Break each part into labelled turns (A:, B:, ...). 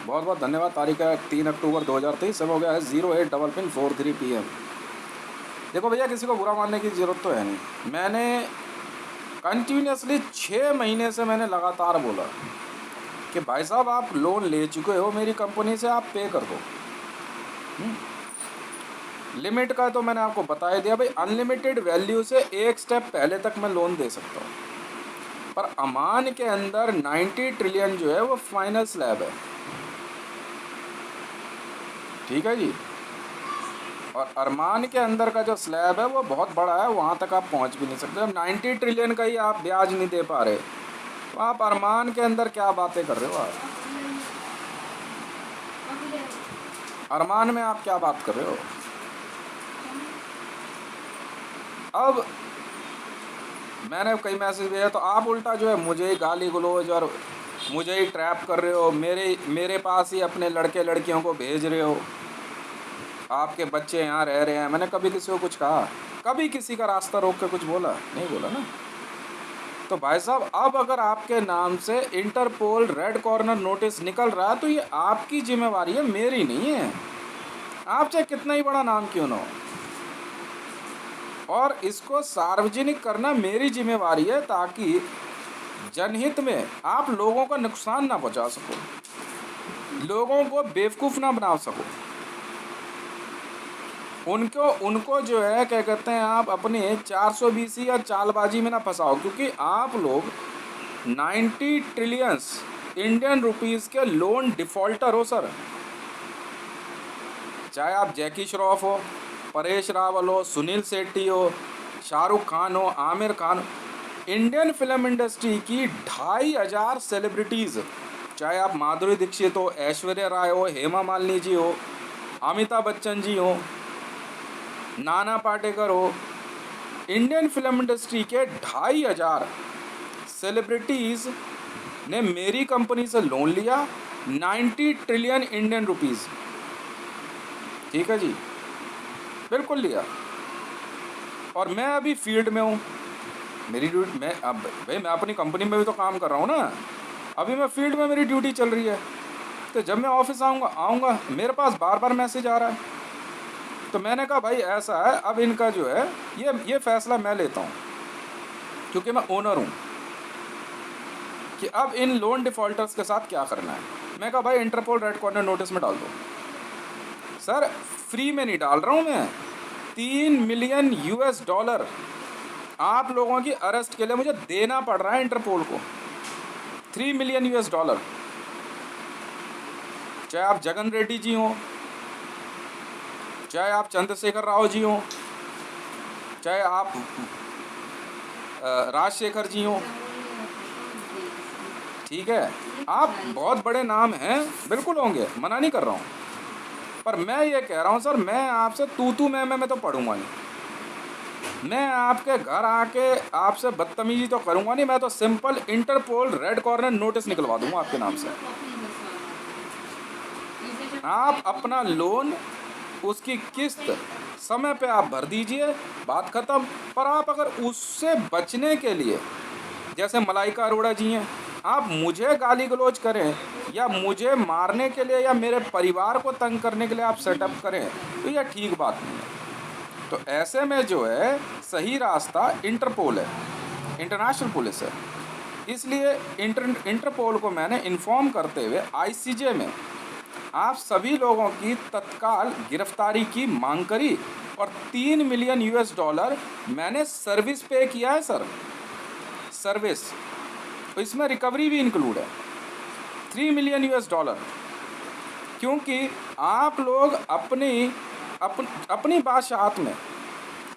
A: बहुत बहुत धन्यवाद। तारीख है 3 अक्टूबर 2023, समय हो गया है 08:43 PM। देखो भैया, किसी को बुरा मानने की ज़रूरत तो है नहीं। मैंने कंटिन्यूसली 6 महीने से मैंने लगातार बोला कि भाई साहब आप लोन ले चुके हो मेरी कंपनी से, आप पे कर दो। लिमिट का तो मैंने आपको बता ही दिया भाई, अनलिमिटेड वैल्यू से एक स्टेप पहले तक मैं लोन दे सकता हूँ। पर अमान के अंदर 90 ट्रिलियन जो है वो फाइनल स्लैब है, ठीक है जी। और अरमान के अंदर का जो स्लैब है वो बहुत बड़ा है, वहाँ तक आप पहुँच भी नहीं सकते। अब 90 ट्रिलियन का ही आप ब्याज नहीं दे पा रहे, तो आप अरमान के अंदर क्या बातें कर रहे हो? आप अरमान में आप क्या बात कर रहे हो? अब मैंने कई मैसेज भेजा तो आप उल्टा जो है मुझे ही गाली गलौज और मुझे ही ट्रैप कर रहे हो, मेरे पास ही अपने लड़के लड़कियों को भेज रहे हो, आपके बच्चे यहाँ रह रहे हैं। मैंने कभी किसी को कुछ कहा? कभी किसी का रास्ता रोक के कुछ बोला? नहीं बोला ना। तो भाई साहब, अब अगर आपके नाम से इंटरपोल रेड कॉर्नर नोटिस निकल रहा है तो ये आपकी जिम्मेवारी है, मेरी नहीं है। आप चाहे कितना ही बड़ा नाम क्यों ना हो, और इसको सार्वजनिक करना मेरी जिम्मेवारी है, ताकि जनहित में आप लोगों का नुकसान ना पहुंचा सको, लोगों को बेवकूफ़ ना बना सको, उनको जो है क्या कहते हैं, आप अपने 420 या चालबाजी में ना फंसाओ। क्योंकि आप लोग 90 ट्रिलियंस इंडियन रुपीस के लोन डिफ़ॉल्टर हो सर। चाहे आप जैकी श्रॉफ हो, परेश रावल हो, सुनील शेट्टी हो, शाहरुख खान हो, आमिर खान हो, इंडियन फिल्म इंडस्ट्री की 2500 सेलिब्रिटीज़, चाहे आप माधुरी दीक्षित हो, ऐश्वर्या राय हो, हेमा मालिनी जी हो, अमिताभ बच्चन जी हो, नाना पाटेकर हो, इंडियन फिल्म इंडस्ट्री के 2500 सेलिब्रिटीज़ ने मेरी कंपनी से लोन लिया, 90 ट्रिलियन इंडियन रुपीज़, ठीक है जी, बिल्कुल लिया। और मैं अभी फील्ड में हूँ, मेरी ड्यूटी, मैं अब भाई मैं अपनी कंपनी में भी तो काम कर रहा हूँ ना, अभी मैं फील्ड में मेरी ड्यूटी चल रही है। तो जब मैं ऑफिस आऊँगा मेरे पास बार बार मैसेज आ रहा है। तो मैंने कहा भाई ऐसा है, अब इनका जो है ये फ़ैसला मैं लेता हूँ, क्योंकि मैं ओनर हूँ, कि अब इन लोन डिफ़ॉल्टर्स के साथ क्या करना है। मैं कहा भाई इंटरपोल रेड कॉर्नर नोटिस में डाल दो। सर फ्री में नहीं डाल रहा हूँ मैं, $3 मिलियन आप लोगों की अरेस्ट के लिए मुझे देना पड़ रहा है इंटरपोल को, $3 मिलियन। चाहे आप जगन रेड्डी जी हों, चाहे आप चंद्रशेखर राव जी हों, चाहे आप राजशेखर जी हों, ठीक है, आप बहुत बड़े नाम हैं, बिल्कुल होंगे, मना नहीं कर रहा हूँ। पर मैं ये कह रहा हूँ सर, मैं आपसे तू मैं तो पढ़ूंगा नहीं, मैं आपके घर आके आपसे बदतमीजी तो करूँगा नहीं, मैं तो simple Interpol red corner notice निकलवा दूँगा आपके नाम से। आप अपना लोन, उसकी किस्त समय पे आप भर दीजिए, बात ख़त्म। पर आप अगर उससे बचने के लिए, जैसे मलाइका अरोड़ा जी हैं, आप मुझे गाली गलौज करें या मुझे मारने के लिए या मेरे परिवार को तंग करने के लिए आप सेटअप करें, तो यह ठीक बात नहीं है। तो ऐसे में जो है सही रास्ता इंटरपोल है, इंटरनेशनल पुलिस है। इसलिए इंटरपोल को मैंने इन्फॉर्म करते हुए ICJ में आप सभी लोगों की तत्काल गिरफ्तारी की मांग करी, और $3 मिलियन मैंने सर्विस पे किया है सर, सर्विस, तो इसमें रिकवरी भी इंक्लूड है, $3 मिलियन। क्योंकि आप लोग अपनी बादशाहत में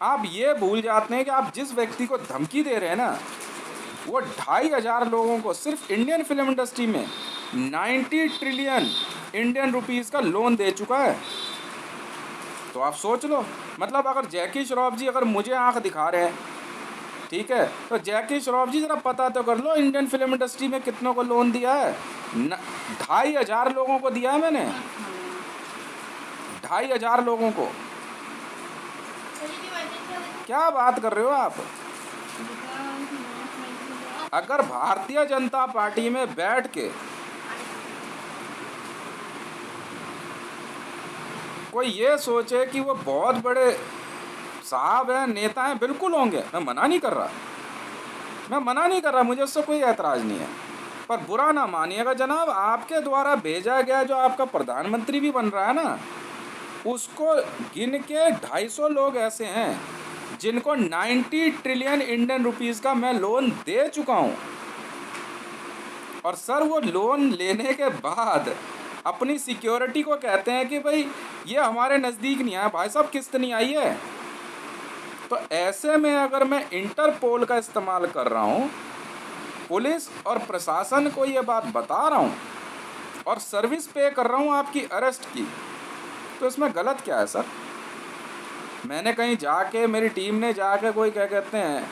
A: आप ये भूल जाते हैं कि आप जिस व्यक्ति को धमकी दे रहे हैं ना, वो 2500 लोगों को सिर्फ इंडियन फिल्म इंडस्ट्री में 90 ट्रिलियन इंडियन रुपीस का लोन दे चुका है। तो आप सोच लो, मतलब अगर जैकी श्रॉफ जी अगर मुझे आंख दिखा रहे हैं, ठीक है, तो जैकी श्रॉफ जी ज़रा पता तो कर लो इंडियन फिल्म इंडस्ट्री में कितनों को लोन दिया है। 2500 लोगों को दिया है मैंने, 2500 लोगों को। क्या बात कर रहे हो आप? अगर भारतीय जनता पार्टी में बैठ के कोई ये सोचे कि वो बहुत बड़े साहब हैं, नेता हैं, बिल्कुल होंगे, मैं मना नहीं कर रहा, मैं मना नहीं कर रहा, मुझे उससे कोई ऐतराज़ नहीं है। पर बुरा ना मानिएगा जनाब, आपके द्वारा भेजा गया जो आपका प्रधानमंत्री भी बन रहा है ना, उसको गिन के 250 लोग ऐसे हैं जिनको 90 ट्रिलियन इंडियन रुपीस का मैं लोन दे चुका हूँ। और सर वो लोन लेने के बाद अपनी सिक्योरिटी को कहते हैं कि भाई ये हमारे नज़दीक नहीं आया, भाई साहब किस्त नहीं आई है। तो ऐसे में अगर मैं इंटरपोल का इस्तेमाल कर रहा हूँ, पुलिस और प्रशासन को ये बात बता रहा हूँ और सर्विस पे कर रहा हूँ आपकी अरेस्ट की, तो इसमें गलत क्या है सर? मैंने कहीं जाके, मेरी टीम ने जाके कोई क्या कहते हैं,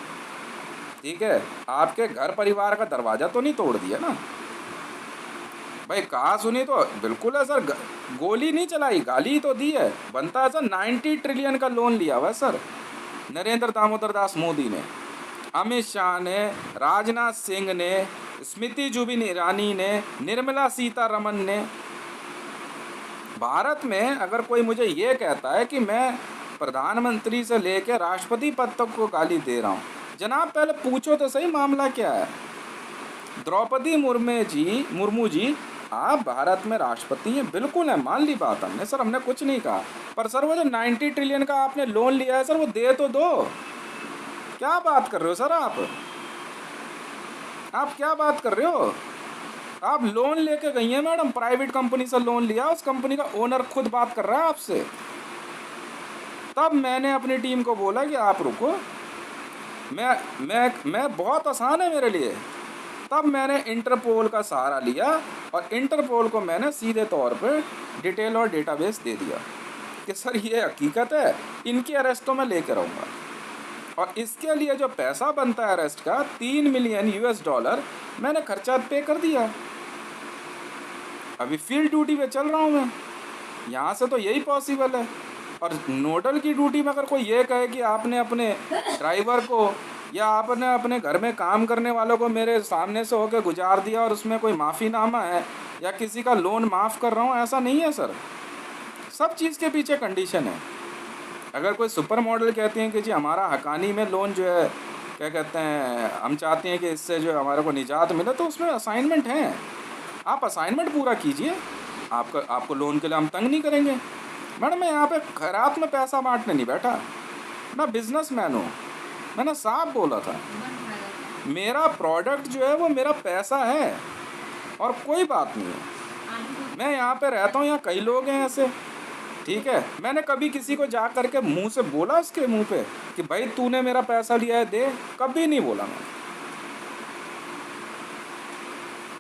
A: ठीक है, आपके घर परिवार का दरवाज़ा तो नहीं तोड़ दिया ना भाई? कहा सुनी तो बिल्कुल है सर, गोली नहीं चलाई, गाली तो दी है, बनता है सर। 90 ट्रिलियन का लोन लिया हुआ है सर नरेंद्र दामोदर दास मोदी ने, अमित शाह ने, राजनाथ सिंह ने, स्मृति जुबिन ईरानी ने, निर्मला सीतारमन ने। भारत में अगर कोई मुझे ये कहता है कि मैं प्रधानमंत्री से लेकर राष्ट्रपति पद तक को गाली दे रहा हूँ, जनाब पहले पूछो तो सही मामला क्या है। द्रौपदी मुर्मू जी आप भारत में राष्ट्रपति हैं, बिल्कुल है, मान ली बात हमने सर, हमने कुछ नहीं कहा। पर सर वो जो 90 ट्रिलियन का आपने लोन लिया है सर, वो दे तो दो। क्या बात कर रहे हो सर आप क्या बात कर रहे हो? आप लोन लेके गई हैं मैडम, प्राइवेट कंपनी से लोन लिया, उस कंपनी का ओनर खुद बात कर रहा है आपसे। तब मैंने अपनी टीम को बोला कि आप रुको, मैं बहुत आसान है मेरे लिए। तब मैंने इंटरपोल का सहारा लिया और इंटरपोल को मैंने सीधे तौर पे डिटेल और डेटाबेस दे दिया कि सर ये हकीकत है, इनकी अरेस्ट तो मैं लेकर रहूँगा। और इसके लिए जो पैसा बनता है अरेस्ट का, $3 मिलियन मैंने खर्चा पे कर दिया। अभी फील्ड ड्यूटी पे चल रहा हूँ मैं, यहाँ से तो यही पॉसिबल है। और नोडल की ड्यूटी में अगर कोई ये कहे कि आपने अपने ड्राइवर को या आपने अपने घर में काम करने वालों को मेरे सामने से होकर गुजार दिया और उसमें कोई माफ़ीनामा है या किसी का लोन माफ़ कर रहा हूँ, ऐसा नहीं है सर। सब चीज़ के पीछे कंडीशन है। अगर कोई सुपर मॉडल कहते हैं कि जी हमारा हकानी में लोन जो है क्या कहते हैं, हम चाहते हैं कि इससे जो हमारे को निजात मिले, तो उसमें असाइनमेंट हैं, आप असाइनमेंट पूरा कीजिए, आपको लोन के लिए हम तंग नहीं करेंगे। मैडम मैं यहाँ पे खैरात में पैसा बांटने नहीं बैठा, मैं बिजनेसमैन हूँ, मैंने साफ बोला था। मेरा प्रोडक्ट जो है वो मेरा पैसा है और कोई बात नहीं है। मैं यहाँ पे रहता हूँ, यहाँ कई लोग हैं ऐसे, ठीक है। मैंने कभी किसी को जा करके मुंह से बोला उसके मुंह पे कि भाई तूने मेरा पैसा लिया है दे, कभी नहीं बोला मैं,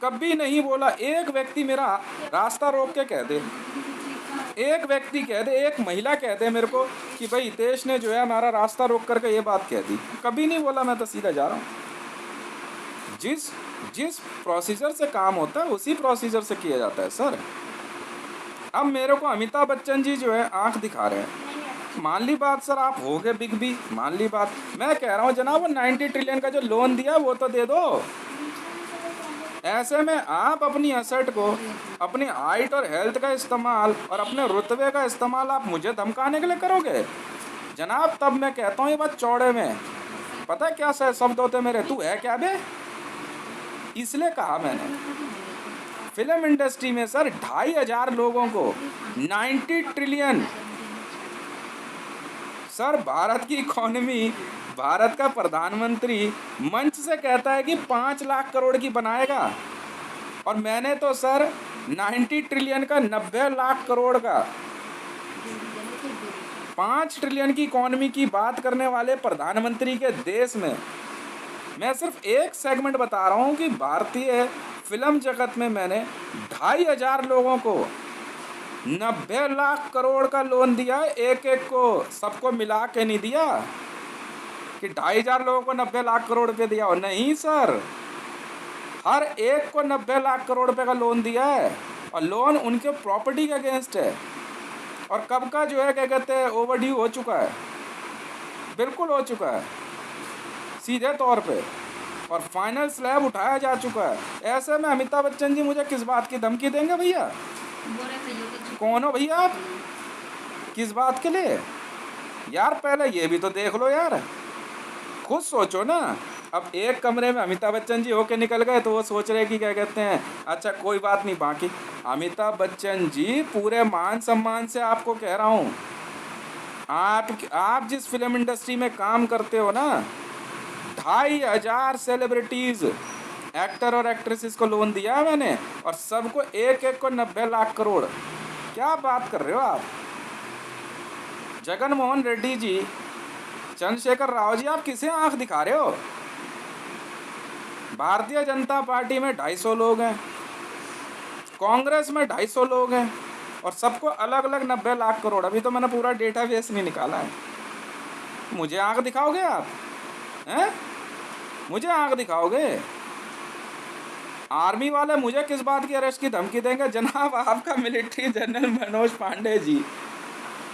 A: कभी नहीं बोला। एक व्यक्ति मेरा रास्ता रोक के कह दे, एक व्यक्ति कह दे, एक महिला कह दे मेरे को कि भाई हितेश ने जो है हमारा रास्ता रोक करके ये बात कह दी, कभी नहीं बोला। मैं तो सीधा जा रहा हूँ, जिस प्रोसीजर से काम होता है उसी प्रोसीजर से किया जाता है सर। अब मेरे को अमिताभ बच्चन जी जो है आंख दिखा रहे हैं, मान ली बात सर, आप हो गए बिग बी, मान ली बात। मैं कह रहा हूँ जनाब वो 90 ट्रिलियन का जो लोन दिया वो तो दे दो। ऐसे में आप अपनी एसेट को, अपनी हाइट और हेल्थ का इस्तेमाल और अपने रुतबे का इस्तेमाल आप मुझे धमकाने के लिए करोगे जनाब। तब मैं कहता हूँ ये बात चौड़े में, पता है क्या शब्द होते मेरे, तू है क्या बे, इसलिए कहा मैंने। फिल्म इंडस्ट्री में सर 2500 लोगों को 90 ट्रिलियन, सर भारत की इकोनॉमी, भारत का प्रधानमंत्री मंच से कहता है कि 5 लाख करोड़ की बनाएगा, और मैंने तो सर 90 ट्रिलियन का 90 लाख करोड़ का, 5 ट्रिलियन की इकोनॉमी की बात करने वाले प्रधानमंत्री के देश में मैं सिर्फ एक सेगमेंट बता रहा हूँ कि भारतीय फिल्म जगत में मैंने 2500 लोगों को 90 लाख करोड़ का लोन दिया है, एक एक को, सबको मिला के नहीं दिया कि 2500 लोगों को 90 लाख करोड़ रुपये दिया हो, नहीं सर, हर एक को 90 लाख करोड़ रुपये का लोन दिया है। और लोन उनके प्रॉपर्टी के अगेंस्ट है, और कब का जो है क्या कहते हैं ओवरड्यू हो चुका है, बिल्कुल हो चुका है सीधे तौर पे, और फाइनल स्लैब उठाया जा चुका है। ऐसे में अमिताभ बच्चन जी मुझे किस बात की धमकी देंगे भैया? कौन हो भैया आप? किस बात के लिए यार? पहले ये भी तो देख लो यार, खुद सोचो ना। अब एक कमरे में अमिताभ बच्चन जी होके निकल गए तो वो सोच रहे कि क्या कहते हैं, अच्छा कोई बात नहीं, बाकी अमिताभ बच्चन जी पूरे मान सम्मान से आपको कह रहा हूँ, आप जिस फिल्म इंडस्ट्री में काम करते हो ना, 2,500 सेलिब्रिटीज एक्टर और एक्ट्रेसेस को लोन दिया है मैंने, और सबको एक एक को 90 लाख करोड़। क्या बात कर रहे हो आप? जगन मोहन रेड्डी जी, चंद्रशेखर राव जी, आप किसे आंख दिखा रहे हो? भारतीय जनता पार्टी में 250 लोग हैं, कांग्रेस में 250 लोग हैं, और सबको अलग अलग 90 लाख करोड़। अभी तो मैंने पूरा डेटाबेस नहीं निकाला है। मुझे आंख दिखाओगे आप? हैं? मुझे आंख दिखाओगे? आर्मी वाले मुझे किस बात की अरेस्ट की धमकी देंगे? जनाब, आपका मिलिट्री जनरल मनोज पांडे जी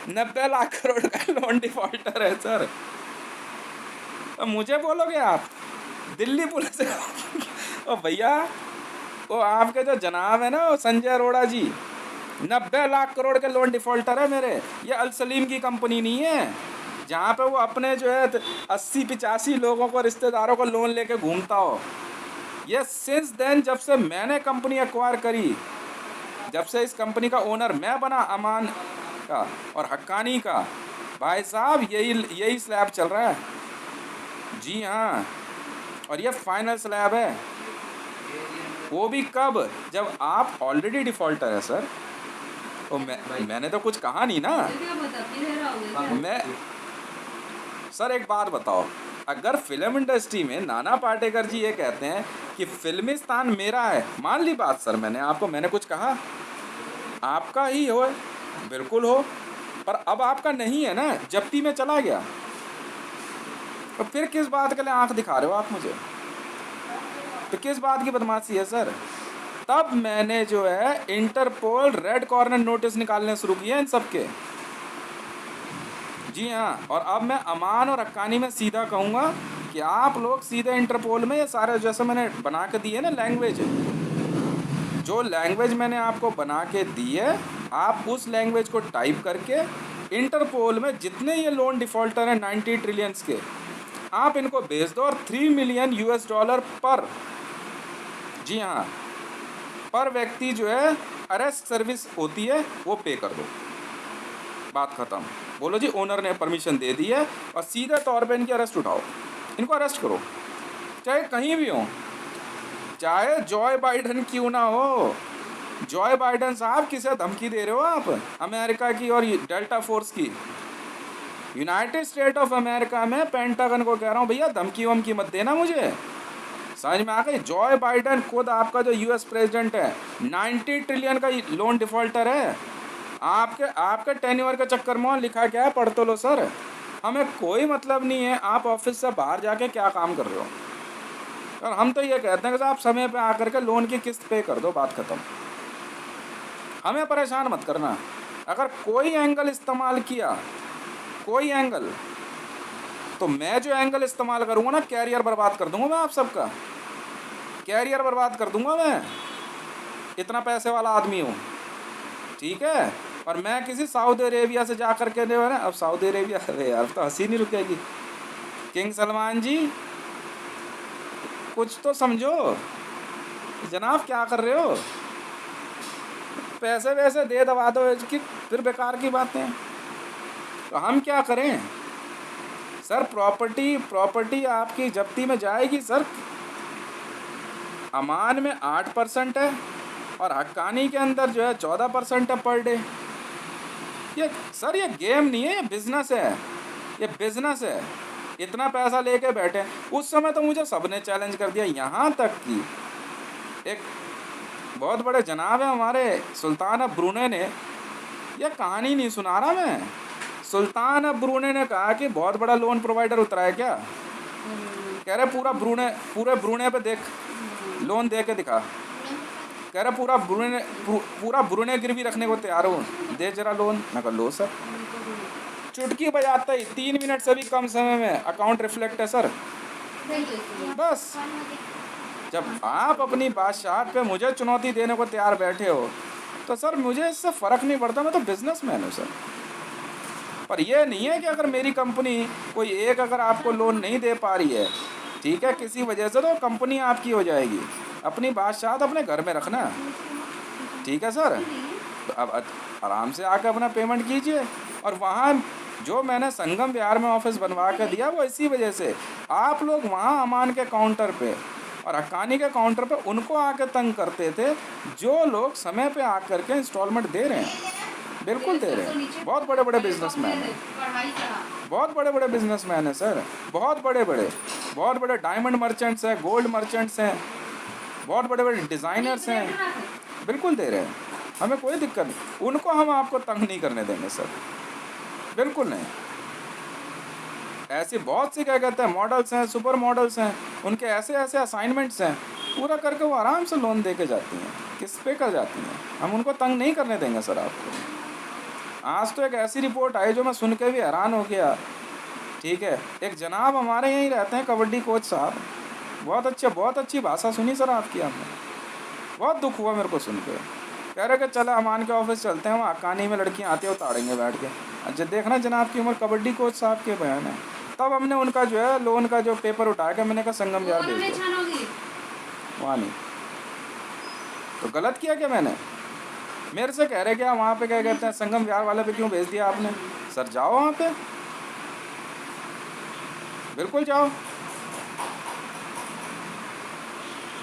A: 90 लाख करोड़ का लोन डिफॉल्टर है सर। तो मुझे बोलोगे आप? दिल्ली पुलिस ओ भैया, वो आपके जो जनाब है ना, वो संजय अरोड़ा जी, 90 लाख करोड़ के लोन डिफॉल्टर है मेरे। ये अल सलीम की कंपनी नहीं है जहाँ पे वो अपने जो है 80-85 लोगों को, रिश्तेदारों को लोन लेके घूमता हो। ये सिंस देन, जब से मैंने कंपनी एक्वायर करी, जब से इस कंपनी का ओनर मैं बना, अमान का और हक्कानी का, भाई साहब यही स्लैब चल रहा है। जी हाँ, और ये फाइनल स्लैब है। वो भी कब? जब आप ऑलरेडी डिफॉल्टर है सर। तो मैंने तो कुछ कहा नहीं ना। मैं सर एक बात बताओ, अगर फिल्म इंडस्ट्री में नाना पाटेकर जी ये कहते हैं कि फिल्मिस्तान मेरा है, मान ली बात सर, मैंने कुछ कहा? आपका ही हो, बिल्कुल हो, पर अब आपका नहीं है ना, जब्ती में चला गया। तो फिर किस बात के लिए आंख दिखा रहे हो आप मुझे? तो किस बात की बदमाशी है सर? तब मैंने जो है इंटरपोल रेड कॉर्नर नोटिस निकालने शुरू किए इन सब के। जी हाँ, और अब मैं अमान और हक्कानी में सीधा कहूँगा कि आप लोग सीधे इंटरपोल में ये सारे, जैसे मैंने बना के दिए ना लैंग्वेज, जो लैंग्वेज मैंने आपको बना के दी है, आप उस लैंग्वेज को टाइप करके इंटरपोल में जितने ये लोन डिफॉल्टर हैं 90 ट्रिलियंस के, आप इनको भेज दो, और $3 मिलियन पर, जी हाँ, पर व्यक्ति जो है अरेस्ट सर्विस होती है वो पे कर दो। बात ख़त्म। बोलो जी ओनर ने परमिशन दे दी है, और सीधे तौर पे इनकी अरेस्ट उठाओ, इनको अरेस्ट करो, चाहे कहीं भी हो, चाहे जॉय बाइडन क्यों ना हो। जॉय बाइडन साहब, किसे धमकी दे रहे हो आप? अमेरिका की और डेल्टा फोर्स की। यूनाइटेड स्टेट ऑफ अमेरिका में पेंटागन को कह रहा हूँ, भैया धमकी वमकी मत देना मुझे। समझ में आ गई? जॉय बाइडन खुद आपका जो यूएस प्रेसिडेंट है, 90 ट्रिलियन का लोन डिफॉल्टर है। आपके टेन्योर के चक्कर में लिखा क्या है, पढ़ तो लो सर। हमें कोई मतलब नहीं है आप ऑफिस से बाहर जाके क्या काम कर रहे हो, और हम तो ये कहते हैं कि आप समय पे आकर के लोन की किस्त पे कर दो, बात ख़त्म। हमें परेशान मत करना। अगर कोई एंगल इस्तेमाल किया, कोई एंगल, तो मैं जो एंगल इस्तेमाल करूँगा ना, कैरियर बर्बाद कर दूँगा मैं आप सबका, कैरियर बर्बाद कर दूँगा मैं। इतना पैसे वाला आदमी हूँ, ठीक है? और मैं किसी सऊदी अरेबिया से जा कर के जो है ना, अब सऊदी अरेबिया, अरे यार तो हंसी नहीं रुकेगी। किंग सलमान जी, कुछ तो समझो जनाब, क्या कर रहे हो? पैसे वैसे दे दबा दो इसकी, फिर बेकार की बातें। तो हम क्या करें सर? प्रॉपर्टी आपकी जब्ती में जाएगी सर। अमान में 8% है, और हक्कानी के अंदर जो है 14% है पर डे। ये सर, ये गेम नहीं है, ये बिजनेस है, ये बिजनेस है। इतना पैसा लेके बैठे। उस समय तो मुझे सबने चैलेंज कर दिया, यहाँ तक कि एक बहुत बड़े जनाब है हमारे सुल्तान ऑफ ब्रूने ने, यह कहानी नहीं सुना रहा मैं, सुल्तान ऑफ ब्रूने ने कहा कि बहुत बड़ा लोन प्रोवाइडर उतरा है क्या? कह रहे पूरे ब्रूने पे देख, लोन दे के दिखा। कह रहे पूरा ब्रूने गिरवी रखने को तैयार हो, दे जरा लोन। मैं कहा लो सर। चुटकी बजाते ही 3 मिनट से भी कम समय में अकाउंट रिफ्लेक्ट है सर। बस जब आप अपनी बादशाह पे मुझे चुनौती देने को तैयार बैठे हो, तो सर मुझे इससे फ़र्क नहीं पड़ता, मैं तो बिजनेसमैन हूँ सर। पर ये नहीं है कि अगर मेरी कंपनी कोई एक अगर आपको लोन नहीं दे पा रही है, ठीक है, किसी वजह से, तो कंपनी आपकी हो जाएगी। अपनी बादशाहत अपने घर में रखना, ठीक है सर। तो अब आराम से आकर अपना पेमेंट कीजिए। और वहाँ जो मैंने संगम विहार में ऑफिस बनवा कर दिया वो इसी वजह से, आप लोग वहाँ अमान के काउंटर पे और हक्कानी के काउंटर पे उनको आके तंग करते थे जो लोग समय पे आकर के इंस्टॉलमेंट दे रहे हैं, बिल्कुल दे रहे हैं। बहुत बड़े बड़े बिजनेसमैन हैं, बहुत बड़े बड़े बिजनेसमैन हैं सर, बहुत बड़े डायमंड मर्चेंट्स हैं, गोल्ड मर्चेंट्स हैं, बहुत बड़े बड़े डिज़ाइनर्स हैं, बिल्कुल दे रहे हैं। हमें कोई दिक्कत नहीं, उनको हम आपको तंग नहीं करने देंगे सर, बिल्कुल नहीं। ऐसी बहुत सी क्या कहते हैं मॉडल्स हैं, सुपर मॉडल्स हैं, उनके ऐसे ऐसे असाइनमेंट्स हैं, पूरा करके वो आराम से लोन दे के जाती हैं, किस पे कर जाती हैं। हम उनको तंग नहीं करने देंगे सर आपको। आज तो एक ऐसी रिपोर्ट आई जो मैं सुन के भी हैरान हो गया, ठीक है। एक जनाब हमारे यहीं रहते हैं, कबड्डी कोच साहब, बहुत अच्छी भाषा सुनी सर आपकी आपने, बहुत दुख हुआ मेरे को सुन के। कह रहे कि चलो अमान के ऑफिस चलते हैं, वहाँ हक्कानी में लड़कियाँ आती हैं, उतारेंगे बैठ के। अच्छा देखना जनाब की उम्र कबड्डी कोच साहब के बयान है। तब हमने उनका जो है लोन का जो पेपर उठा के मैंने कहा संगम विहार भेज दो, वहाँ नहीं। तो गलत किया क्या मैंने? मेरे से कह रहे क्या वहाँ पे क्या कहते हैं संगम विहार वाले पे क्यों भेज दिया आपने? सर जाओ वहाँ पे, बिल्कुल जाओ,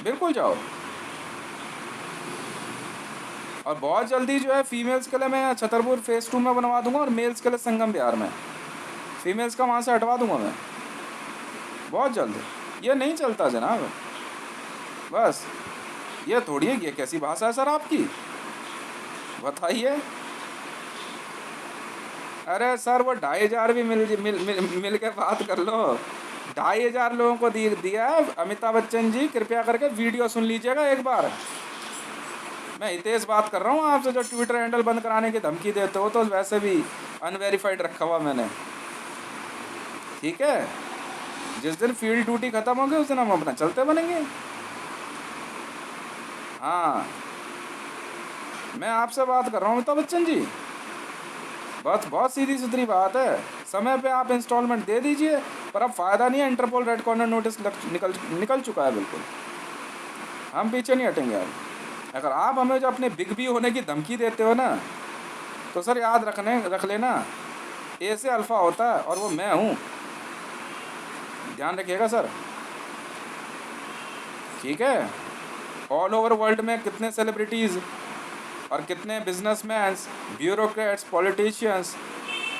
A: बिल्कुल जाओ। और बहुत जल्दी जो है फीमेल्स के लिए मैं छतरपुर फेज़ 2 में बनवा दूंगा और मेल्स के लिए संगम विहार में, फीमेल्स का वहाँ से हटवा दूंगा मैं बहुत जल्द। ये नहीं चलता जनाब, बस ये थोड़ी है, ये कैसी भाषा है सर आपकी, बताइए। अरे सर वो 2500 भी मिल के बात कर लो, 2500 लोगों को दिया है अमिताभ बच्चन जी, कृपया करके वीडियो सुन लीजिएगा एक बार। मैं हितेश बात कर रहा हूँ आपसे, जो ट्विटर हैंडल बंद कराने की धमकी देते हो, तो वैसे भी अनवेरीफाइड रखा हुआ मैंने, ठीक है। जिस दिन फील्ड ड्यूटी ख़त्म होगी उस दिन हम अपना चलते बनेंगे। हाँ मैं आपसे बात कर रहा हूँ अमिताभ बच्चन जी, बहुत सीधी सुथरी बात है। समय पे आप इंस्टॉलमेंट दे दीजिए, पर अब फ़ायदा नहीं है, इंटरपोल रेड कॉर्नर नोटिस निकल चुका है, बिल्कुल हम पीछे नहीं हटेंगे। अब अगर आप हमें जो अपने बिग बी होने की धमकी देते हो ना, तो सर याद रख लेना, ए से अल्फ़ा होता है और वो मैं हूँ, ध्यान रखिएगा सर, ठीक है। ऑल ओवर वर्ल्ड में कितने सेलिब्रिटीज़ और कितने बिजनेसमैन्स, ब्यूरोक्रेट्स, पॉलिटिशियंस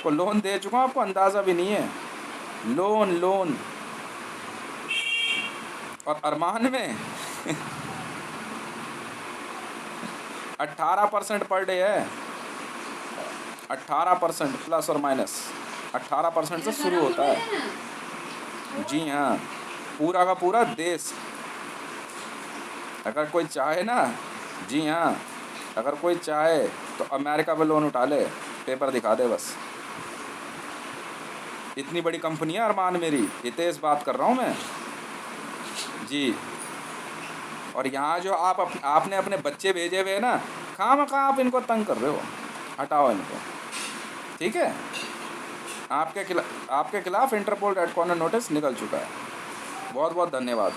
A: को लोन दे चुका हूँ, आपको अंदाज़ा भी नहीं है। लोन और अरमान में 18% पर डे है, 18% प्लस और माइनस 18% से शुरू होता है। जी हाँ, पूरा का पूरा देश, अगर कोई चाहे ना, जी हाँ, अगर कोई चाहे तो अमेरिका पे लोन उठा ले, पेपर दिखा दे बस। इतनी बड़ी कंपनी है अरमान मेरी, हितेश बात कर रहा हूँ मैं जी। और यहाँ जो आपने अपने बच्चे भेजे हुए हैं ना, खामखा आप इनको तंग कर रहे हो, हटाओ इनको, ठीक है। आपके खिलाफ इंटरपोल रेड कॉर्नर नोटिस निकल चुका है। बहुत बहुत धन्यवाद।